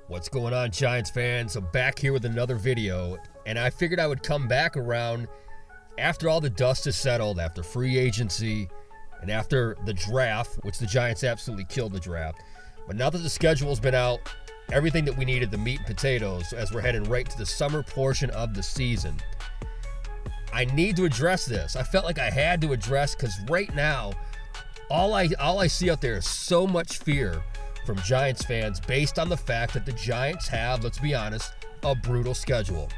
What's going on, Giants fans? I'm back here with another video, and I figured I would come back around after all the dust has settled, after free agency, and after the draft, which the Giants absolutely killed the draft. But now that the schedule's been out, everything that we needed, the meat and potatoes, as we're heading right to the summer portion of the season, I need to address this. I felt like I had to address, because right now, all I see out there is so much fear from Giants fans based on the fact that the Giants have, let's be honest, a brutal schedule.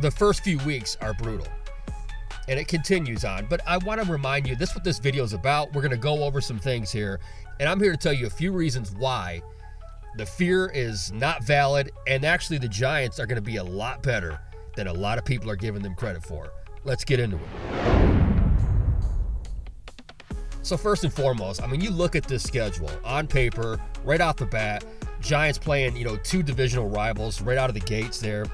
The first few weeks are brutal, and it continues on. But I want to remind you, this is what this video is about. We're going to go over some things here, and I'm here to tell you a few reasons why the fear is not valid, and actually the Giants are going to be a lot better than a lot of people are giving them credit for. Let's get into it. So first and foremost, I mean, you look at this schedule on paper, right off the bat, Giants playing, two divisional rivals right out of the gates there,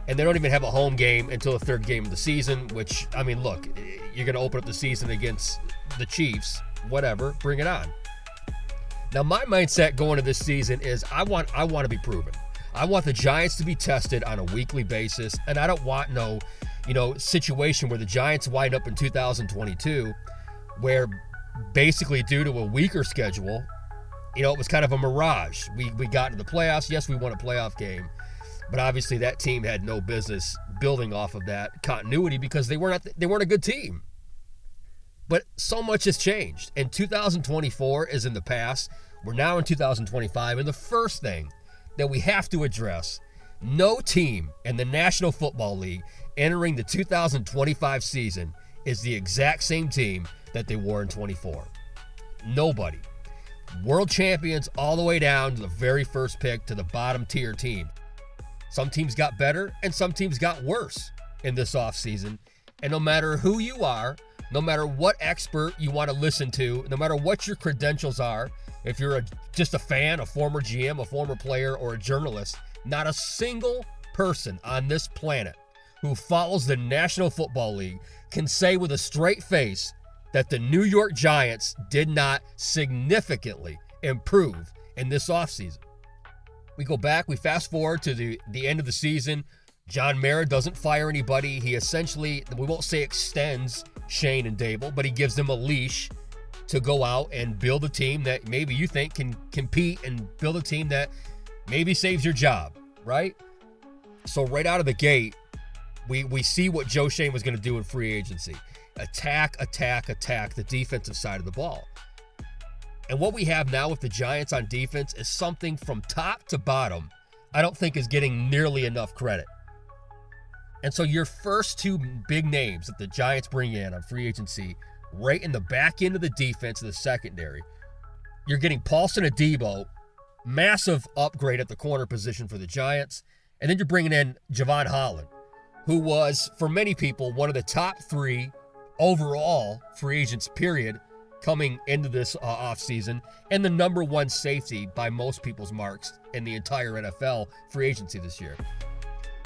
and they don't even have a home game until the third game of the season, which, I mean, look, you're going to open up the season against the Chiefs, whatever, bring it on. Now, my mindset going into this season is I want to be proven. I want the Giants to be tested on a weekly basis, and I don't want no, situation where the Giants wind up in 2022 where basically due to a weaker schedule, it was kind of a mirage. We got into the playoffs. Yes, we won a playoff game, but obviously that team had no business building off of that continuity because they weren't a good team. But so much has changed, and 2024 is in the past. We're now in 2025, and the first thing that we have to address, no team in the National Football League entering the 2025 season is the exact same team that they wore in 24. Nobody. World champions all the way down to the very first pick to the bottom tier team. Some teams got better and some teams got worse in this offseason. And no matter who you are, no matter what expert you want to listen to, no matter what your credentials are, if you're just a fan, a former GM, a former player, or a journalist, not a single person on this planet who follows the National Football League can say with a straight face that the New York Giants did not significantly improve in this offseason. We go back, we fast forward to the end of the season. John Mara doesn't fire anybody. He essentially, we won't say extends Shane and Dable, but he gives them a leash to go out and build a team that maybe you think can compete and build a team that maybe saves your job, right? So right out of the gate, we see what Joe Shane was going to do in free agency. Attack the defensive side of the ball. And what we have now with the Giants on defense is something from top to bottom I don't think is getting nearly enough credit. And so your first two big names that the Giants bring in on free agency, right in the back end of the defense of the secondary, you're getting Paulson Adebo, massive upgrade at the corner position for the Giants, and then you're bringing in Javon Holland, who was, for many people, one of the top three overall free agents, period, coming into this offseason, and the number one safety by most people's marks in the entire NFL free agency this year.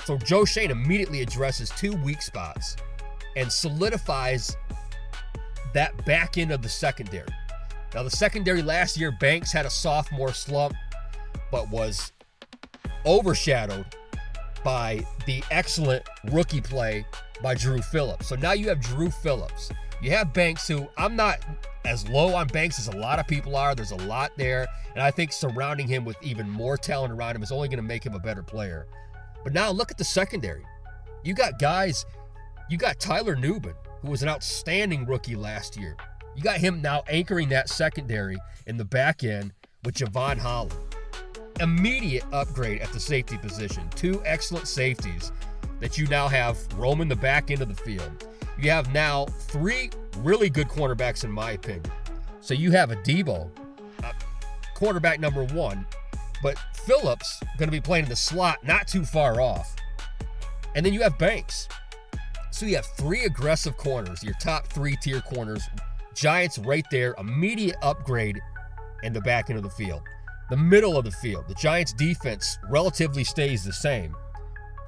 So Joe Shane immediately addresses two weak spots and solidifies that back end of the secondary. Now, the secondary last year, Banks had a sophomore slump, but was overshadowed by the excellent rookie play by Drew Phillips. So now you have Drew Phillips. You have Banks, who I'm not as low on Banks as a lot of people are. There's a lot there. And I think surrounding him with even more talent around him is only going to make him a better player. But now look at the secondary. You got guys, you got Tyler Nubin, who was an outstanding rookie last year. You got him now anchoring that secondary in the back end with Javon Holland. Immediate upgrade at the safety position. Two excellent safeties that you now have roaming the back end of the field. You have now three really good cornerbacks, in my opinion. So you have Adebo, cornerback number one, but Phillips going to be playing in the slot, not too far off. And then you have Banks. So you have three aggressive corners, your top three tier corners. Giants right there, immediate upgrade in the back end of the field. The middle of the field, the Giants defense relatively stays the same.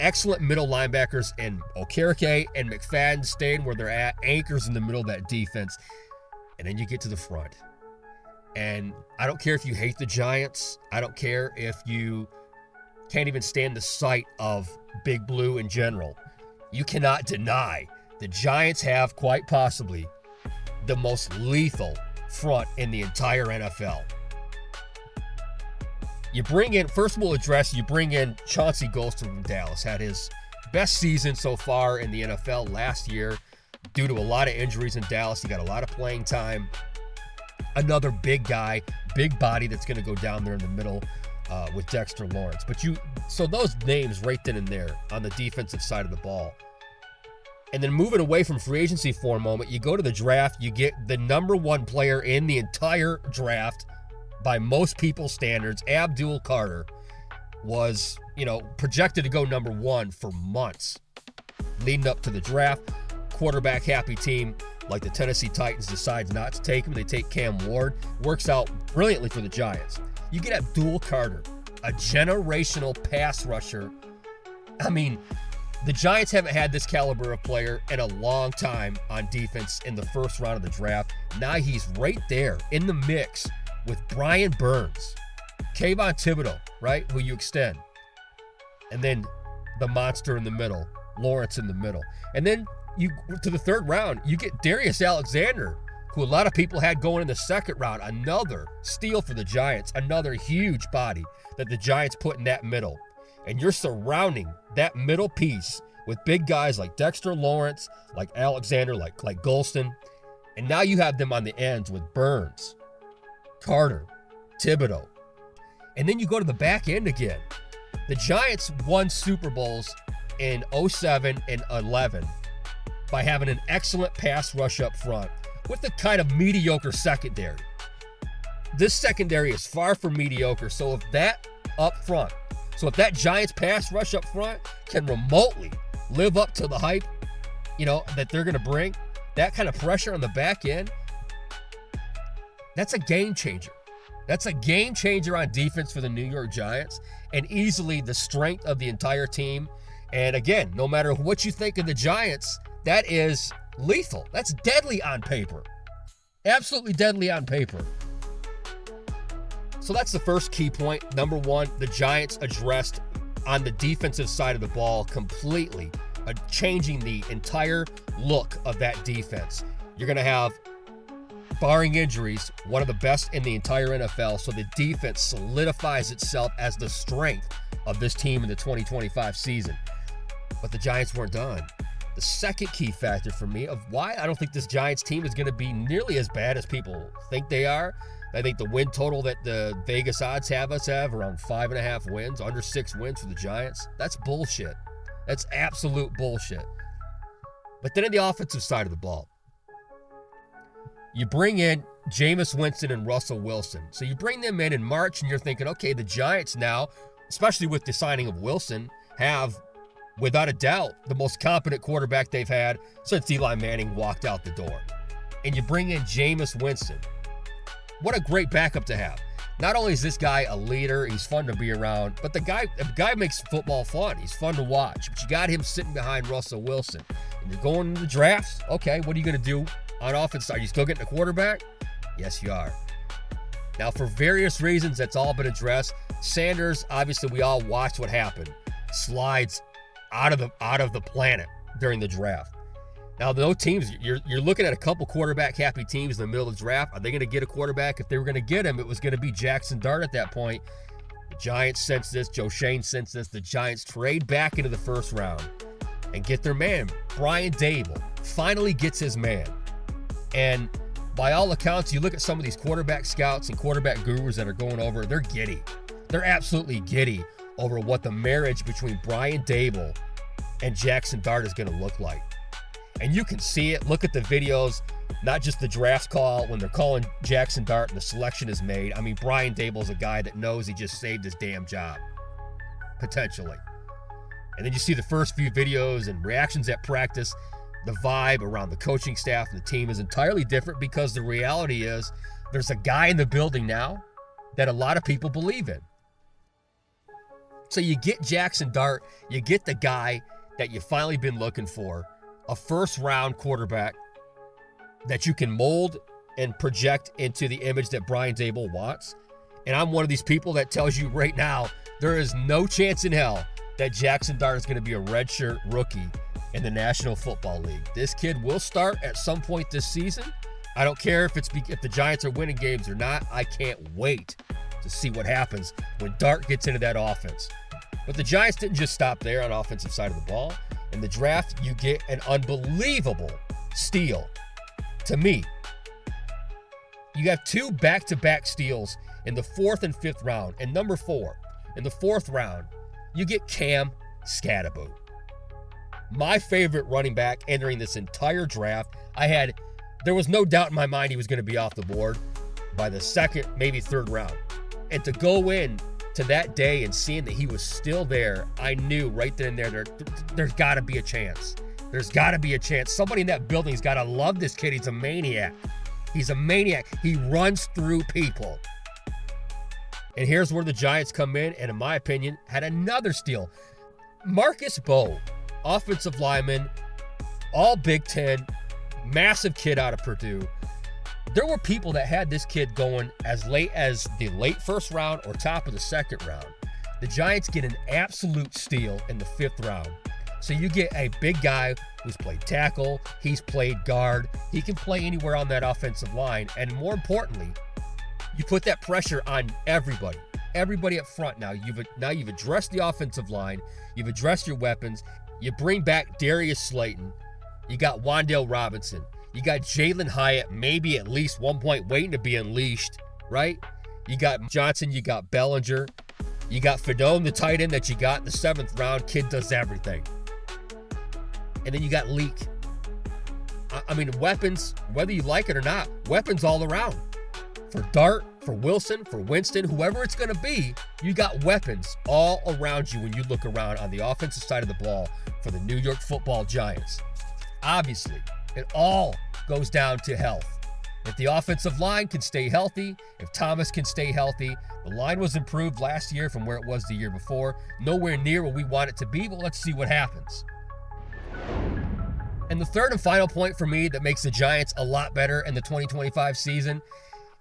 Excellent middle linebackers in Okereke and McFadden staying where they're at, anchors in the middle of that defense. And then you get to the front. And I don't care if you hate the Giants. I don't care if you can't even stand the sight of Big Blue in general. You cannot deny the Giants have quite possibly the most lethal front in the entire NFL. You bring in, first of all, you bring in Chauncey Golston from Dallas. Had his best season so far in the NFL last year due to a lot of injuries in Dallas. He got a lot of playing time. Another big guy, big body that's going to go down there in the middle with Dexter Lawrence. So those names right then and there on the defensive side of the ball. And then moving away from free agency for a moment, you go to the draft, you get the number one player in the entire draft by most people's standards. Abdul Carter was, projected to go number one for months leading up to the draft. Quarterback happy team like the Tennessee Titans decides not to take him. They take Cam Ward. Works out brilliantly for the Giants. You get Abdul Carter, a generational pass rusher. I mean, the Giants haven't had this caliber of player in a long time on defense in the first round of the draft. Now he's right there in the mix with Brian Burns, Kayvon Thibodeau, right, who you extend. And then the monster in the middle, Lawrence in the middle. And then you to the third round, you get Darius Alexander, who a lot of people had going in the second round. Another steal for the Giants, another huge body that the Giants put in that middle. And you're surrounding that middle piece with big guys like Dexter Lawrence, like Alexander, like Golston. And now you have them on the ends with Burns, Carter, Thibodeau. And then you go to the back end again. The Giants won Super Bowls in 07 and 11 by having an excellent pass rush up front with a kind of mediocre secondary. This secondary is far from mediocre, so if that Giants pass rush up front can remotely live up to the hype, that they're going to bring, that kind of pressure on the back end, that's a game changer. That's a game changer on defense for the New York Giants and easily the strength of the entire team. And again, no matter what you think of the Giants, that is lethal. That's deadly on paper. Absolutely deadly on paper. So that's the first key point. Number one, the Giants addressed on the defensive side of the ball completely, changing the entire look of that defense. You're going to have, barring injuries, one of the best in the entire NFL. So the defense solidifies itself as the strength of this team in the 2025 season. But the Giants weren't done. The second key factor for me of why I don't think this Giants team is going to be nearly as bad as people think they are. I think the win total that the Vegas odds have us have around 5.5 wins, under 6 wins for the Giants. That's bullshit. That's absolute bullshit. But then on the offensive side of the ball, you bring in Jameis Winston and Russell Wilson. So you bring them in March and you're thinking, okay, the Giants now, especially with the signing of Wilson, have, without a doubt, the most competent quarterback they've had since Eli Manning walked out the door. And you bring in Jameis Winston. What a great backup to have. Not only is this guy a leader, he's fun to be around, but the guy makes football fun. He's fun to watch. But you got him sitting behind Russell Wilson. And you're going into the drafts. Okay, what are you going to do on offense? Are you still getting a quarterback? Yes, you are. Now, for various reasons, that's all been addressed. Sanders, obviously, we all watched what happened. Slides out of the planet during the draft. Now, those teams, you're looking at a couple quarterback-happy teams in the middle of the draft. Are they going to get a quarterback? If they were going to get him, it was going to be Jackson Dart at that point. The Giants sense this. Joe Shane sensed this. The Giants trade back into the first round and get their man. Brian Dable finally gets his man. And by all accounts, you look at some of these quarterback scouts and quarterback gurus that are going over, they're giddy. They're absolutely giddy over what the marriage between Brian Dable and Jackson Dart is going to look like. And you can see it. Look at the videos, not just the draft call when they're calling Jackson Dart and the selection is made. I mean, Brian Dable's a guy that knows he just saved his damn job, potentially. And then you see the first few videos and reactions at practice. The vibe around the coaching staff and the team is entirely different because the reality is there's a guy in the building now that a lot of people believe in. So you get Jackson Dart, you get the guy that you've finally been looking for, a first-round quarterback that you can mold and project into the image that Brian Dable wants. And I'm one of these people that tells you right now, there is no chance in hell that Jackson Dart is going to be a redshirt rookie in the National Football League. This kid will start at some point this season. I don't care if the Giants are winning games or not. I can't wait to see what happens when Dart gets into that offense. But the Giants didn't just stop there on the offensive side of the ball. In the draft, you get an unbelievable steal. To me, you have 2 back-to-back steals in the 4th and 5th round. And number 4, in the 4th round, you get Cam Skattebo. My favorite running back entering this entire draft. There was no doubt in my mind he was going to be off the board by the 2nd, maybe 3rd round. And to go in to that day and seeing that he was still there, I knew right then and there, there's got to be a chance. There's got to be a chance. Somebody in that building's got to love this kid. He's a maniac. He's a maniac. He runs through people. And here's where the Giants come in my opinion, had another steal. Marcus Bowe, offensive lineman, all Big Ten, massive kid out of Purdue. There were people that had this kid going as late as the late 1st round or top of the 2nd round. The Giants get an absolute steal in the 5th round. So you get a big guy who's played tackle, he's played guard, he can play anywhere on that offensive line, and more importantly, you put that pressure on everybody up front. Now you've addressed the offensive line, you've addressed your weapons, you bring back Darius Slayton, you got Wan'Dale Robinson, you got Jalen Hyatt, maybe at least one point waiting to be unleashed, right? You got Johnson, you got Bellinger, you got Fedone, the tight end that you got in the 7th round. Kid does everything. And then you got Leak. I mean, weapons, whether you like it or not, weapons all around. For Dart, for Wilson, for Winston, whoever it's going to be, you got weapons all around you when you look around on the offensive side of the ball for the New York Football Giants. Obviously, it all goes down to health. If the offensive line can stay healthy, if Thomas can stay healthy, the line was improved last year from where it was the year before. Nowhere near where we want it to be, but let's see what happens. And the third and final point for me that makes the Giants a lot better in the 2025 season,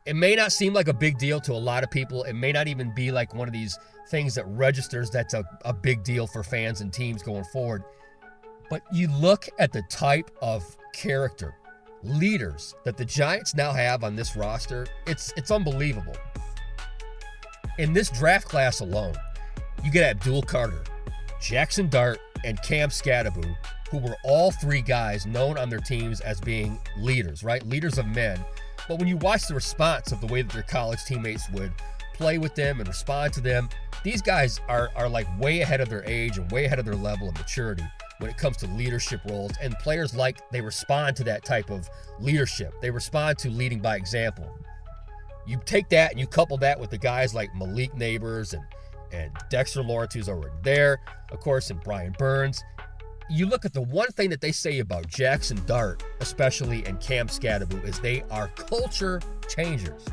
it may not seem like a big deal to a lot of people. It may not even be like one of these things that registers that's a big deal for fans and teams going forward. But you look at the type of character, leaders that the Giants now have on this roster, it's unbelievable. In this draft class alone, you get Abdul Carter, Jackson Dart, and Cam Skattebo, who were all 3 guys known on their teams as being leaders, right? Leaders of men. But when you watch the response of the way that their college teammates would play with them and respond to them, these guys are like way ahead of their age and way ahead of their level of maturity when it comes to leadership roles. And players they respond to that type of leadership. They respond to leading by example. You take that and you couple that with the guys like Malik Neighbors and Dexter Lawrence, who's already there, of course, and Brian Burns. You look at the one thing that they say about Jackson Dart, especially, and Cam Skattebo, is they are culture changers.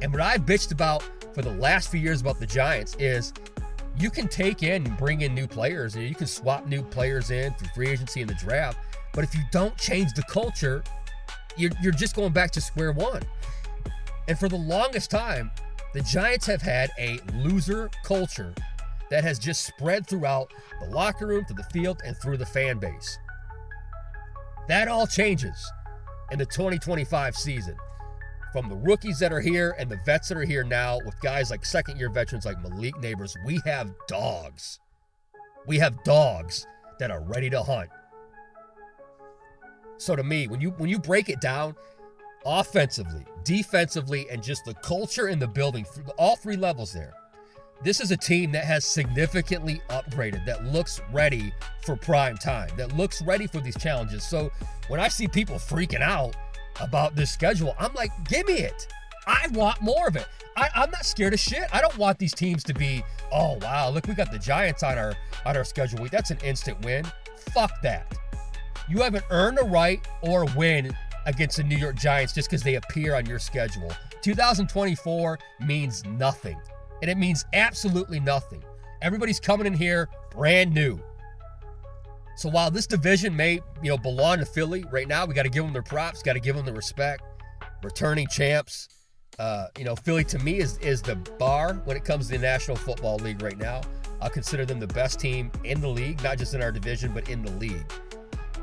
And what I've bitched about for the last few years about the Giants is you can take in and bring in new players, and you can swap new players in through free agency and the draft, but if you don't change the culture, you're just going back to square one. And for the longest time, the Giants have had a loser culture that has just spread throughout the locker room, to the field, and through the fan base. That all changes in the 2025 season. From the rookies that are here and the vets that are here now, with guys like second-year veterans like Malik Neighbors, we have dogs. We have dogs that are ready to hunt. So to me, when you break it down, offensively, defensively, and just the culture in the building, all 3 levels there, this is a team that has significantly upgraded, that looks ready for prime time, that looks ready for these challenges. So when I see people freaking out about this schedule, I'm like, give me it. I want more of it. I'm not scared of shit. I don't want these teams to be, oh, wow, look, we got the Giants on our schedule week. That's an instant win. Fuck that. You haven't earned a right or a win against the New York Giants just because they appear on your schedule. 2024 means nothing. And it means absolutely nothing. Everybody's coming in here brand new. So while this division may, belong to Philly right now, we got to give them their props, got to give them the respect. Returning champs, Philly to me is the bar when it comes to the National Football League right now. I'll consider them the best team in the league, not just in our division, but in the league.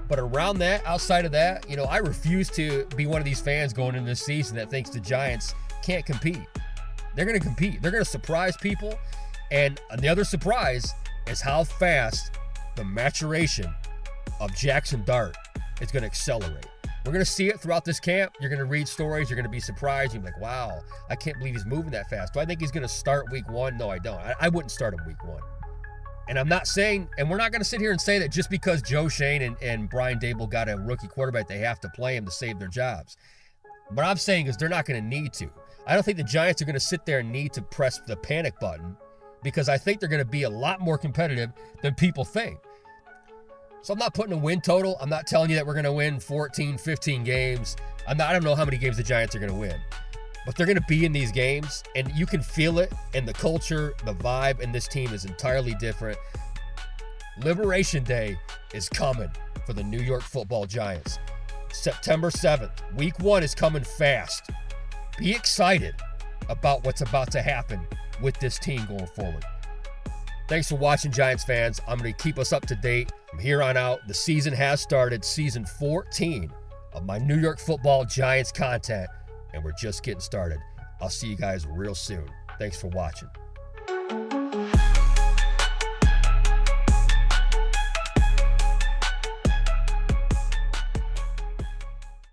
But around that, outside of that, I refuse to be one of these fans going into this season that thinks the Giants can't compete. They're going to compete. They're going to surprise people. And the other surprise is how fast the maturation of Jackson Dart is going to accelerate. We're going to see it throughout this camp. You're going to read stories. You're going to be surprised. You're like, wow, I can't believe he's moving that fast. Do I think he's going to start week one? No, I don't. I wouldn't start him week one. And I'm not saying, and we're not going to sit here and say that just because Joe Shane and Brian Dable got a rookie quarterback, they have to play him to save their jobs. What I'm saying is they're not going to need to. I don't think the Giants are going to sit there and need to press the panic button, because I think they're going to be a lot more competitive than people think. So I'm not putting a win total. I'm not telling you that we're going to win 14, 15 games. I don't know how many games the Giants are going to win. But they're going to be in these games, and you can feel it, and the culture, the vibe, and this team is entirely different. Liberation Day is coming for the New York Football Giants. September 7th. Week 1 is coming fast. Be excited about what's about to happen with this team going forward. Thanks for watching, Giants fans. I'm going to keep us up to date from here on out. The season has started, season 14 of my New York Football Giants content, and we're just getting started. I'll see you guys real soon. Thanks for watching.